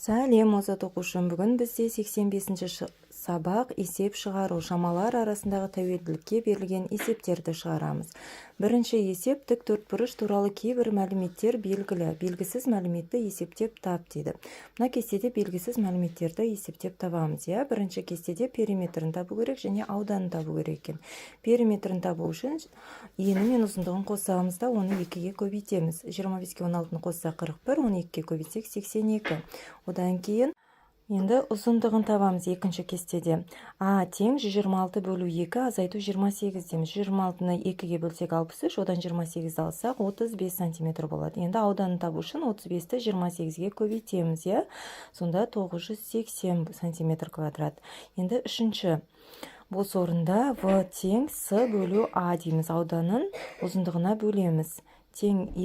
Сәлем озат оқушым, бүгін бізде 85-ші сабақ есеп шығару шамалар арасындағы тәуелділікке берілген есептерді шығарамыз. Бірінші есеп тік төртбұрыш туралы кейбір мәліметтер белгілі. Белгісіз мәліметті есептеп тап дейді. Мына кестеде белгісіз мәліметтерді есептеп табамыз. Бірінші кестеде периметрін табу керек және ауданын табу керек екен. Периметрін табу үшін ені мен ұзындығын қосамыз да оны 2-ге көбейтеміз. 25-ке 16-ны қосса 41, оны 2-ге көбейтсек 82. Одан кейін енді ұзындығын табамыз екінші кестеде. А тең 126 бөлу 2 азайту 28 деміз. 126-ны 2-ге бөлсек 63, одан 28-ді алсақ 35 сантиметр болады. Енді ауданын табу үшін 35-ті 28-ге көбейтеміз. Сонда 980 сантиметр квадрат. Енді үшінші бос орында В тең С бөлу А дейміз. Ауданын ұзындығына бөлеміз. Тең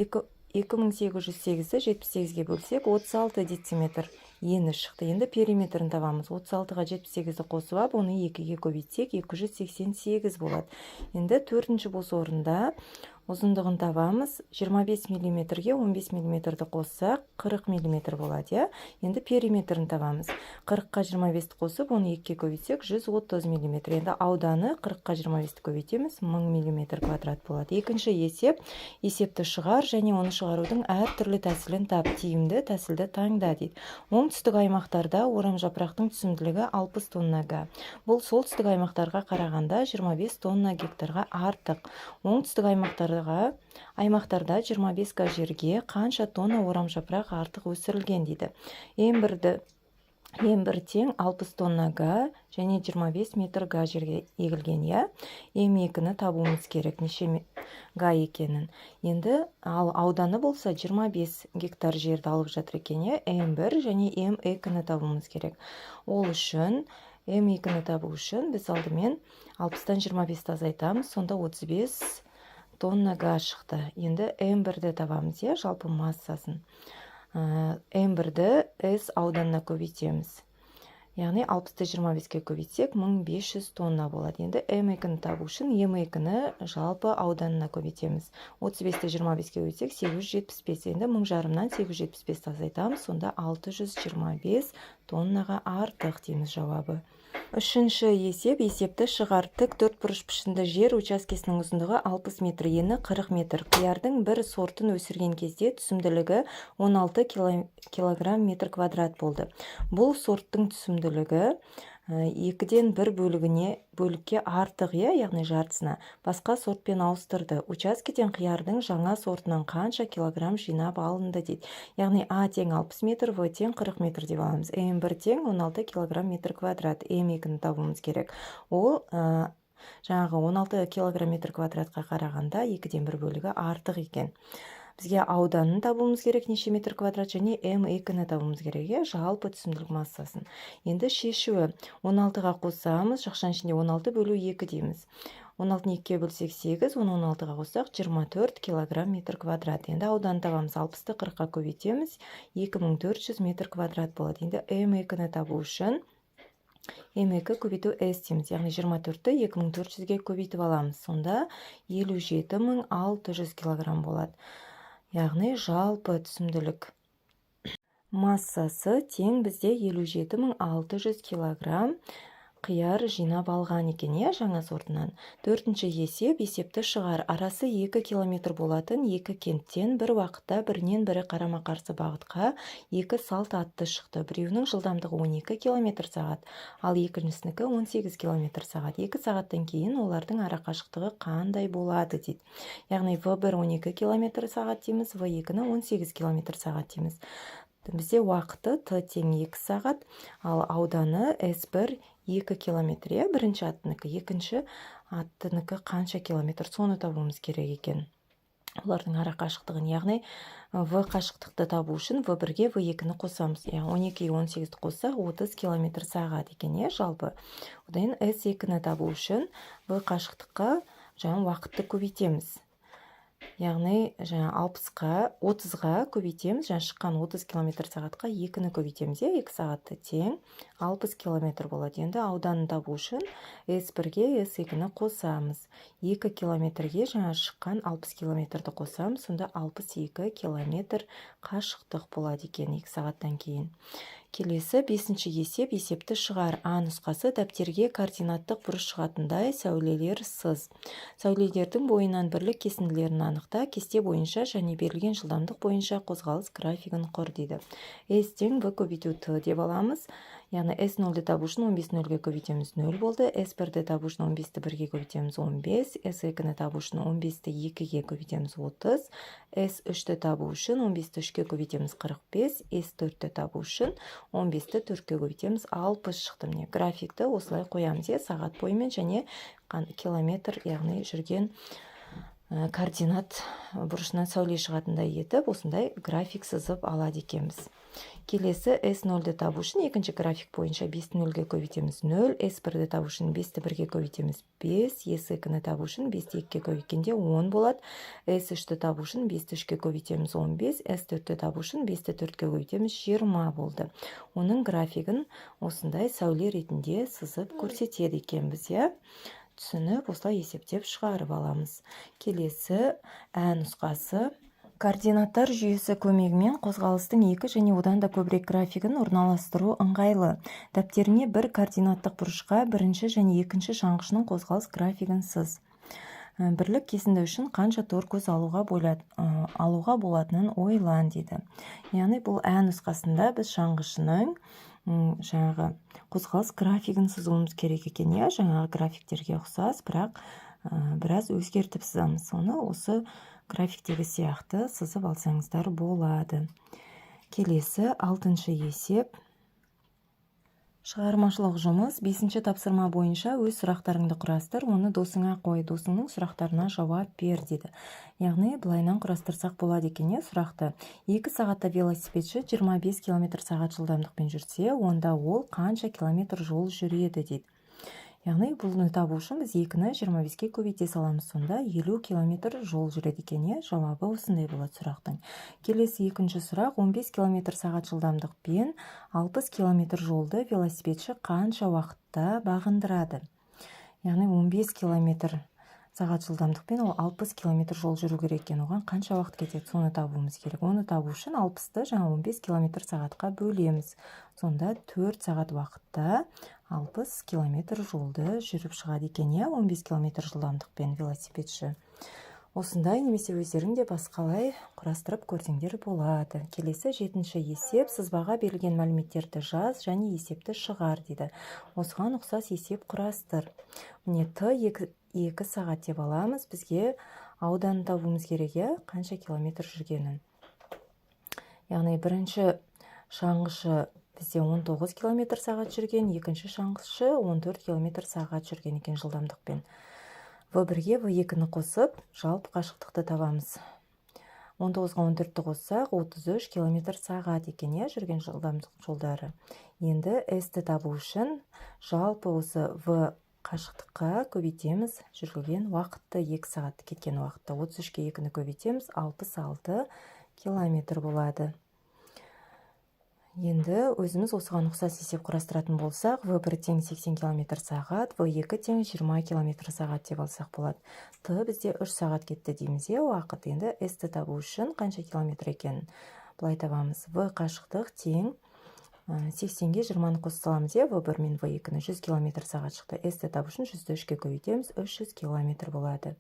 2808-ді 78-ге бөлсек 36 дециметр ені шықты. Енді периметрін табамыз. 36-ға 78-ді қосып ап, оны 2-ге көбейтсек 288 болады. Енді төртінші бос орында ұзындығын табамыз. 25 мм-ге 15 мм-ді қоссақ 40 мм болады. Енді периметрін табамыз. 40-қа 25-ді қосып, оны 2-ге көбейтсек 130 мм. Енді ауданы 40-қа 25-ді көбейтеміз, 1000 мм квадрат болады. Екінші есеп, есепті шығар және оны шығарудың әр түрлі тәсілін тап, тиімді тәсілді таңда дейді. Оңтүстік аймақтарда орам жапырақтың түсімділігі 60 тоннаға. Бұл солтүстік аймақтарға қарағанда 25 тонна гектарға артық. Оңтүстік аймақтарда 25 га жерге қанша тонна орам жапырақ артық өсірілген дейді. М1 тең 60 тонна га және 25 метр га жерге егілген. М2-ні табуымыз керек, неше га екенін. Енді ауданы болса 25 гектар жерді алып жатыр екен. М1 және М2-ні табуымыз керек. Ол үшін М2-ні табу үшін біз алдымен 60-тан 25-ті азайтамыз, сонда 35 тонна га шықты. Енді М1-ді табамыз, жалпы массасын. М1-ді С ауданына көбейтеміз. Яғни 60-ты 25-ке көбейтсек 1500 тонна болады. Енді М2-ні табу үшін М2-ні жалпы ауданына көбейтеміз. 35-ті 25-ке көбейтсек 875. Енді 1000 жарымнан 875-ті азайтамыз, сонда 625 тоннаға артық дейміз жауабы. Үшінші есеп, есепті шығар. Тік төртбұрыш пішінді жер учаскесінің ұзындығы 60 метр, ені 40 метр. Қиярдың бір сортын өсірген кезде түсімділігі 16 килограмм метр квадрат болды. Бұл сорттың түсімділігі 2-ден 1 бөлікке артық, яғни жартысына. Басқа сортпен ауыстырды. Учаскеден қиярдың жаңа сортынан қанша килограмм жинап алынды дейді. Яғни А тең 60 метр, В тең 40 метр деп аламыз. М1 тең 16 килограмм метр квадрат. М2-ні табуымыз керек. Ол жаңағы 16 килограмм метр квадратқа қарағанда 2-ден 1 бөлігі артық екен. Бізге ауданын табуымыз керек, неше метр квадрат, және М2-ні табуымыз керек, жалпы түсімділік массасын. Енді шешуі 16-ға қосамыз, жақшаның ішінде 16 бөлу 2 дейміз. 16-ны 2-ге бөлсек 8, оны 16-ға қоссақ 24 килограмм метр квадрат. Енді ауданын табамыз, 60-ты 40-қа көбейтеміз, 2400 метр квадрат болады. Енді М2-ні табу үшін М2 көбейту С дейміз, яғни 24-ті 2400-ге көбейтіп аламыз. Сонда 57600 килограмм болады. Яғни жалпы түсімділік массасы тең бізде 57600 килограмм қияр жинап алған екен, жаңа сортынан. Төртінші есеп, есепті шығар. Арасы 2 километр болатын 2 кенттен бір уақытта бірінен бірі қарама-қарсы бағытқа 2 салт атты шықты. Біреуінің жылдамдығы 12 километр сағат, ал екіншісінікі 18 километр сағат. 2 сағаттан кейін олардың арақашықтығы қандай болады дейді. Яғни В1 12 километр сағат дейміз, В2-ні 18 километр сағат дейміз. Бізде уақыты Т тең 2 сағат, ал ауданы С1 2 километр, бірінші аттыныкі, екінші аттыныкі қанша километр, соны табуымыз керек екен. Олардың ара қашықтығын, яғни В қашықтықты табу үшін В1-ге В2-ні қосамыз. 12-ге 18-ді қоссақ 30 километр сағат екен, жалпы. Одан С2-ні табу үшін В қашықтыққа уақытты көбейтеміз. Яғни 30-ға көбейтеміз, шыққан 30 км сағатқа 2-ні көбейтеміз, 2 сағатты тең 60 км болады. Енді ауданын табу үшін С1-ге С2-ні қосамыз. 2 километрге шыққан 60 км-ді қосамыз, сонда 62 км қашықтық болады екен 2 сағаттан кейін. Келесі 5-ші есеп, есепті шығар. А нұсқасы дәптерге координаттық бұрыш шығатындай сәулелер сыз. Сәулелердің бойынан бірлік кесінділерін анықта, кесте бойынша және берілген жылдамдық бойынша қозғалыс графигін құр дейді. S тең V көбейту Т деп аламыз. Яғни S0-ді табу үшін 15-ні 0-ге көбейтеміз 0 болды. S1-ді табу үшін 15-ті 1-ге көбейтеміз 15. S2-ні табу үшін 15-ті 2-ге көбейтеміз 30. S3-ті табу үшін 15-ті 3-ге көбейтеміз 45. S4-ті табу үшін 15-ті 4-ге көбейтеміз 60 шықты. Міне графикті осылай қоямыз. Сағат бойымен және километр, яғни жүрген координат бұрышынан сәуле шығатындай етіп, осындай график сызып алады екенбіз. Келесі S0-ді табу үшін екінші график бойынша 5-ті 0-ге көбейтеміз 0, S1-ді табу үшін 5-ті 1-ге көбейтеміз 5, S2-ні табу үшін 5-ті 2-ге көбейткенде 10 болады, S3-ті табу үшін 5-ті 3-ге көбейтеміз 15, S4-ті табу үшін 5-ті 4-ге көбейтеміз 20 болды. Оның графигін осындай сәуле ретінде сызып көрсетеді екенбіз, түсініп, осылай есептеп шығарып аламыз. Келесі Ә нұсқасы. Координаттар жүйесі көмегімен қозғалыстың екі және одан да көбірек графигін орналастыру ыңғайлы. Дәптеріне бір координаттық бұрышқа бірінші және екінші шаңғышының қозғалыс графигін сыз. Бірлік кесінді үшін қанша тор көз алуға болатынын ойлан дейді. Яғни бұл Ә нұсқасында біз шаңғышының жаңағы қозғалыс графигін сызуымыз керек екен. Жаңағы графиктерге ұқсас, бірақ біраз өзгертіп сызамыз. Соны осы графиктегі сияқты сызып алсаңыздар болады. Келесі 6-шы есеп. Шығармашылық жұмыс. 5-ші тапсырма бойынша өз сұрақтарыңды құрастыр, оны досыңа қой, досыңның сұрақтарына жауап бер дейді. Яғни былайынан құрастырсақ болады екен, сұрақты. 2 сағатта велосипедші 25 км сағат жылдамдықпен жүрсе, онда ол қанша километр жол жүреді дейді. Яғни бұны табу үшін біз 2-ні 25-ге көбейте саламыз, сонда 50 км жол жүреді екен. Жауабы осындай болады сұрақтың. Келесі екінші сұрақ. 15 км сағат жылдамдықпен 60 км жолды велосипедші қанша уақытта бағындырады? Яғни 15 км сағат жылдамдықпен ол 60 км жол жүру керек екен. Оған қанша уақыт кетеді? Соны табуымыз керек. Оны табу үшін 60-ты 15 км сағатқа бөлеміз. Сонда 4 сағат уақытта 60 км жолды жүріп шығады екен. 15 км жылдамдықпен велосипедші. Осындай немесе өздерің де басқалай құрастырып көрсеңдер болады. Келесі 7-ші есеп. Сызбаға берілген мәліметтерді жаз және есепті шығар дейді. Осыған ұқсас есеп құрастыр. Міне Т 2 сағат деп аламыз. Бізге ауданын табуымыз керек, қанша километр жүргенін. Яғни бірінші шаңғышы бізде 19 км сағат жүрген, екінші шаңғышы 14 км сағат жүрген екен жылдамдықпен. В1-ге В2-ні қосып, жалпы қашықтықты табамыз. 19-ға 14-ті қоссақ, 33 км сағат екен, жүрген жылдамдық жолдары. Енді S-ті табу үшін жалпы осы В қашықтыққа көбейтеміз, жүрген уақытты 2 сағатты кеткен уақытты. 33-ке 2-ні көбейтеміз, 66 км болады. Енді өзіміз осыған ұқсас есеп құрастыратын болсақ, В1 тең 80 км сағат, В2 тең 20 км сағат деп алсақ болады. Т бізде 3 сағат кетті дейміз, уақыт. Енді S-ті табу үшін қанша километр екенін былай табамыз. В қашықтық тең 80-ге 20-ны қосып саламыз, В1 мен В2-ні 100 км сағат шықты. S-ті табу үшін 100-ді 3-ге көбейтеміз, 300 км болады.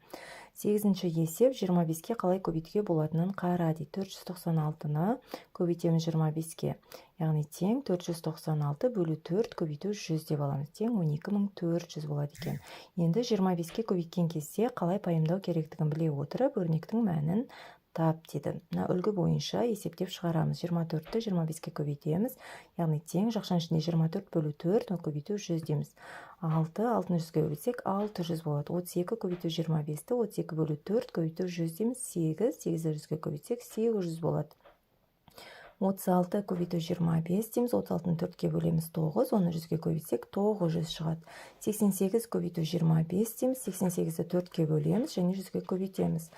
8-ші есеп 25-ке қалай көбейтуге болатынын қара дейді. 496-ны көбейтеміз 25-ке. Яғни тең 496 бөлу 4 көбейту 100 деп аламыз. Тең 12400 болады екен. Енді 25-ке көбейткен кезде қалай пайымдау керектігін біле отырып, өрнектің мәнін тап дейді. Үлгі бойынша есептеп шығарамыз. 24-ті 25-ке көбейтеміз. Яғни тең жақшан ішінде 24 бөлу 4 көбейту 100 деміз. 6-ны 100-ге көбейтсек 600 болады. 32 көбейту 25-ті 32 бөлу 4 көбейту 100 деміз. 8-ді 100-ге көбейтсек 800 болады. 36 көбейту 25 дейміз, 36-ны 4-ке бөлеміз 9, оны 100-ге көбейтсек 900 шығады. 88 көбейту 25 дейміз, 88-ді 4-ке бөлеміз және 100-ге көбейтеміз.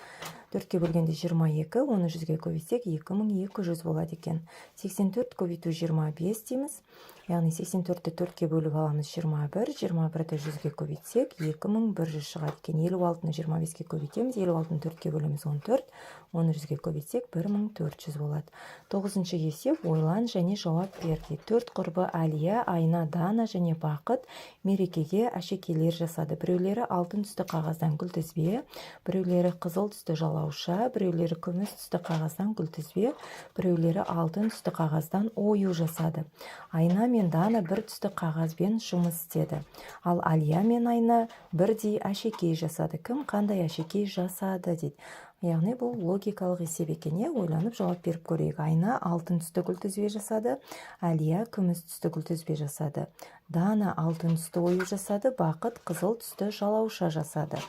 4-ке бөлгенде 22, оны 100-ге көбейтсек 2200 болады екен. 84 көбейту 25 дейміз, яғни 84-ті 4-ке бөліп аламыз 21, 21-ді 100-ге көбейтсек 2100 шығады екен. 56-ны 25-ке көбейтеміз, 56-ны 4-ке бөлеміз 14, оны 100-ге көбейтсек 1400 болады. 9-шы бірінші есеп ойлан және жауап бер дейді. 4 құрбы Әлия, Айна, Дана және Бақыт мерекеге әшекейлер жасады. Біреулері алтын түсті қағаздан күлтізбе, біреулері қызыл түсті жалауша, біреулері күміс түсті қағаздан күлтізбе, біреулері алтын түсті қағаздан ою жасады. Айна мен Дана бір түсті қағазбен жұмыс істеді. Ал Әлия мен Айна бірдей әшекей жасады. Кім қандай әшекей жасады дейді. Яғни бұл логикалық есеп екен. Ойланып жауап беріп көрейік. Айна алтын түсті күлтізбе жасады, Әлия күміс түсті күлтізбе жасады. Дана алтын түсті ою жасады, Бақыт қызыл түсті жалауша жасады.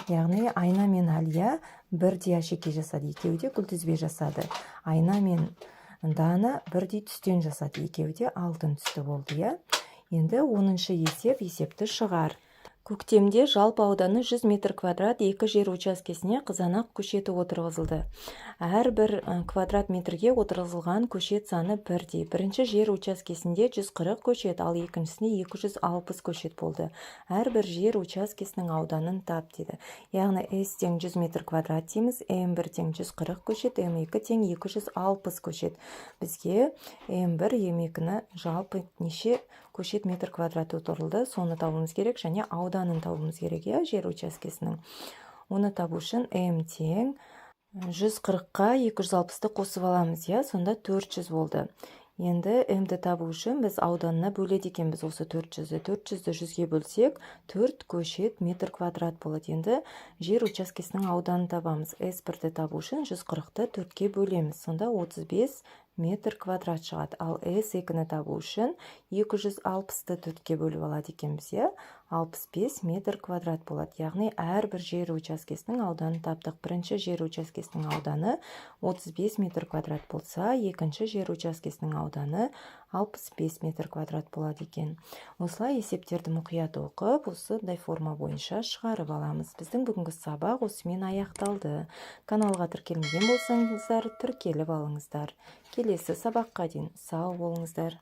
Яғни Айна мен Әлия бірдей әшекей жасады, екеуі де күлтізбе жасады. Айна мен Дана бірдей түстен жасады, екеуі де алтын түсті болды. Енді 10-шы есепті шығар. Көктемде жалпы ауданы 100 метр квадрат 2 жер учаскесіне қызанақ көшеті отырғызылды. Әрбір квадрат метрге отырғызылған көшет саны бірдей. Бірінші жер учаскесінде 140 көшет, ал екіншісінде 260 көшет болды. Әрбір жер учаскесінің ауданын тап дейді. Яғни S тең 100 метр квадрат дейміз, M1 тең 140 көшет, M2 тең 260 көшет. Бізге M1, M2-ні жалпы неше көшет метр квадрат отырылды, соны табуымыз керек, және ауданын табуымыз керек, жер учаскесінің. Оны табу үшін М тең 140-қа 260-ты қосып аламыз, сонда 400 болды. Енді М-ді табу үшін біз ауданына бөледі екенбіз осы 400-ді. 400-ді 100-ге бөлсек, 4 көшет метр квадрат болады. Енді жер учаскесінің ауданын табамыз. S1-ді табу үшін 140-ті 4-ке бөлеміз. Сонда 35 метр квадрат шығады. Ал S2-ні табу үшін 260-ті 4-ке бөліп алады екенбіз, 65 метр квадрат болады. Яғни әрбір жер учаскесінің ауданын таптық. Бірінші жер учаскесінің ауданы 35 метр квадрат болса, екінші жер учаскесінің ауданы 65 метр квадрат болады екен. Осылай есептерді мұқият оқып, осындай форма бойынша шығарып аламыз. Біздің бүгінгі сабақ осымен аяқталды. Каналға тіркелмеген болсаңыздар, тіркеліп алыңыздар. Келесі сабаққа дейін сау болыңыздар.